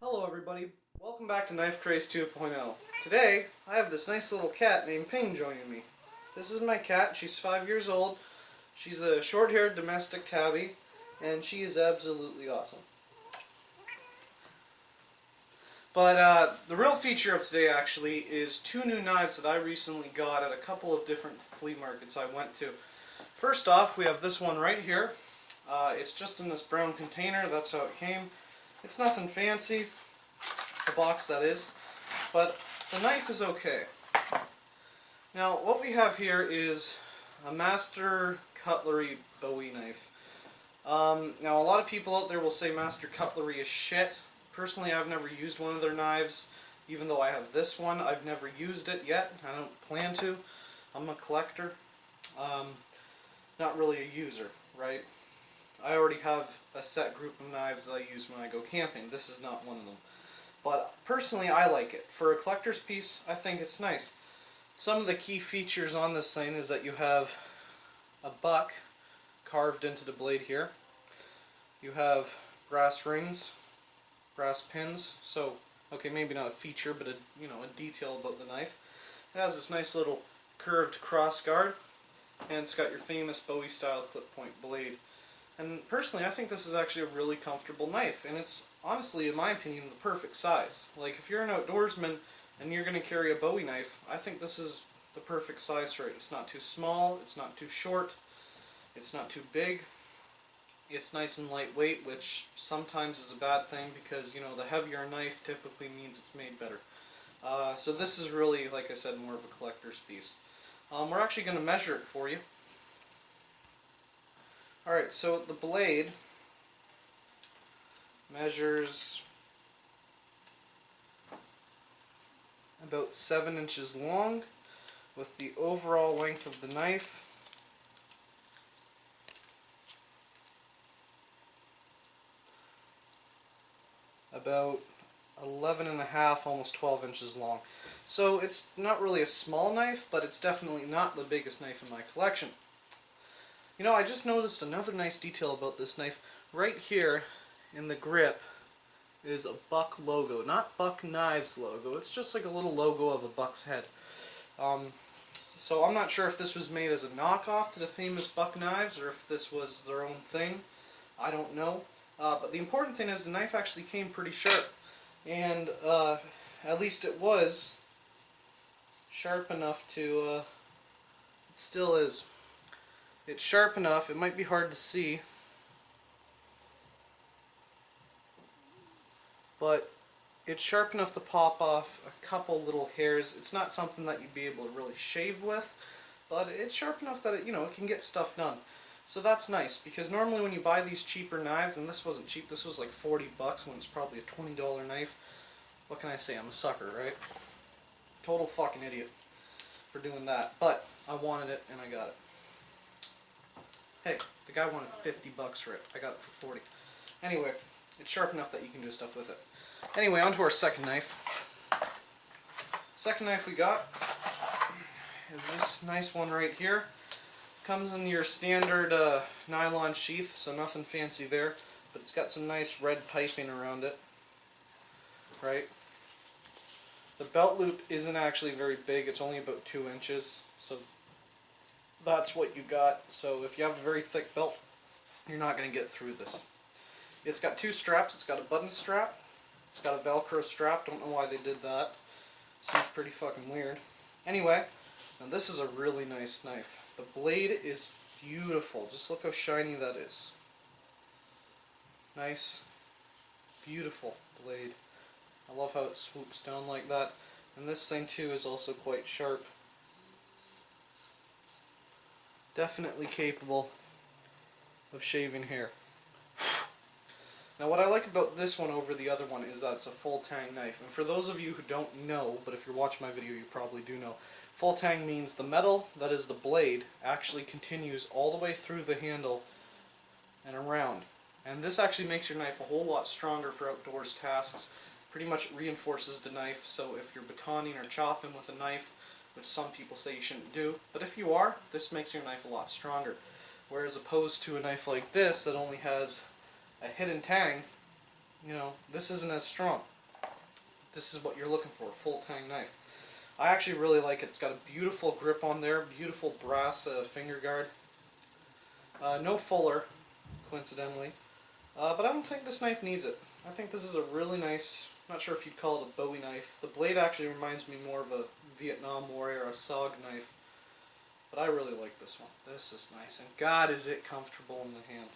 Hello everybody, welcome back to Knife Craze 2.0. Today, I have this nice little cat named Ping joining me. This is my cat, she's 5 years old, she's a short-haired domestic tabby, and she is absolutely awesome. But the real feature of today actually is two new knives that I recently got at a couple of different flea markets I went to. First off, we have this one right here. It's just in this brown container, that's how it came. It's nothing fancy, the box that is, but the knife is okay. Now what we have here is a Master Cutlery Bowie knife. Now a lot of people out there will say Master Cutlery is shit. Personally, I've never used one of their knives, even though I have this one. I've never used it yet. I don't plan to. I'm a collector, not really a user, right? I already have a set group of knives that I use when I go camping. This is not one of them. But personally, I like it. For a collector's piece, I think it's nice. Some of the key features on this thing is that you have a buck carved into the blade here. You have brass rings, brass pins. So, okay, maybe not a feature, but a detail about the knife. It has this nice little curved cross guard, and it's got your famous Bowie style clip point blade. And personally, I think this is actually a really comfortable knife, and it's honestly, in my opinion, the perfect size. Like, if you're an outdoorsman and you're going to carry a Bowie knife, I think this is the perfect size for it. It's not too small, it's not too short, it's not too big. It's nice and lightweight, which sometimes is a bad thing because, the heavier a knife typically means it's made better. So this is really, like I said, more of a collector's piece. We're actually going to measure it for you. Alright, so the blade measures about 7 inches long, with the overall length of the knife about 11 and a half, almost 12 inches long. So it's not really a small knife, but it's definitely not the biggest knife in my collection. I just noticed another nice detail about this knife. Right here in the grip is a Buck logo. Not Buck Knives logo, it's just like a little logo of a buck's head. So I'm not sure if this was made as a knockoff to the famous Buck Knives or if this was their own thing. I don't know. But the important thing is the knife actually came pretty sharp. And at least it was sharp enough to, it still is. It's sharp enough, it might be hard to see, but it's sharp enough to pop off a couple little hairs. It's not something that you'd be able to really shave with, but it's sharp enough that it can get stuff done. So that's nice, because normally when you buy these cheaper knives, and this wasn't cheap, this was like 40 bucks when it's probably a $20 knife. What can I say? I'm a sucker, right? Total fucking idiot for doing that. But I wanted it and I got it. Hey, the guy wanted 50 bucks for it. I got it for 40. Anyway, it's sharp enough that you can do stuff with it. Anyway, on to our second knife. Second knife we got is this nice one right here. Comes in your standard nylon sheath, so nothing fancy there, but it's got some nice red piping around it. Right? The belt loop isn't actually very big, it's only about 2 inches, so that's what you got. So if you have a very thick belt, you're not going to get through this. It's got two straps. It's got a button strap. It's got a Velcro strap. Don't know why they did that. Seems pretty fucking weird. Anyway, now this is a really nice knife. The blade is beautiful. Just look how shiny that is. Nice, beautiful blade. I love how it swoops down like that. And this thing too is also quite sharp. Definitely capable of shaving hair. Now what I like about this one over the other one is that it's a full tang knife. And for those of you who don't know, but if you're watching my video you probably do know, full tang means the metal, that is the blade, actually continues all the way through the handle and around. And this actually makes your knife a whole lot stronger for outdoors tasks. Pretty much reinforces the knife, so if you're batoning or chopping with a knife, which some people say you shouldn't do, but if you are, this makes your knife a lot stronger. Whereas opposed to a knife like this that only has a hidden tang, you know, this isn't as strong. This is what you're looking for, full tang knife. I actually really like it. It's got a beautiful grip on there, beautiful brass finger guard. No fuller, coincidentally. But I don't think this knife needs it. I think this is a really nice, not sure if you'd call it a Bowie knife. The blade actually reminds me more of a Vietnam War era SOG knife. But I really like this one. This is nice, and God is it comfortable in the hand.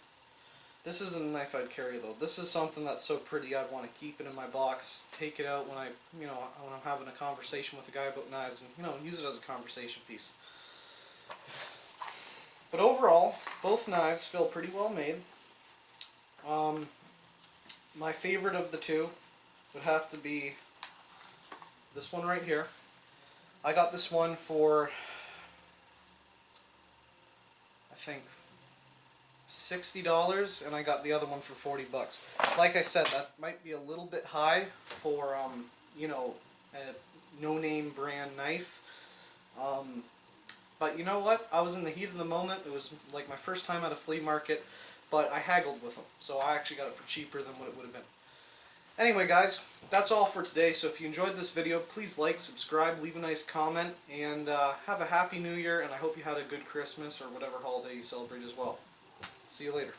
This isn't a knife I'd carry though. This is something that's so pretty I'd want to keep it in my box, take it out when when I'm having a conversation with a guy about knives, and use it as a conversation piece. But overall, both knives feel pretty well made. My favorite of the two would have to be this one right here. I got this one for, I think, $60, and I got the other one for $40. Like I said, that might be a little bit high for a no-name brand knife. But you know what? I was in the heat of the moment. It was like my first time at a flea market, but I haggled with them, so I actually got it for cheaper than what it would have been. Anyway, guys, that's all for today. So if you enjoyed this video, please like, subscribe, leave a nice comment, and have a happy new year, and I hope you had a good Christmas or whatever holiday you celebrate as well. See you later.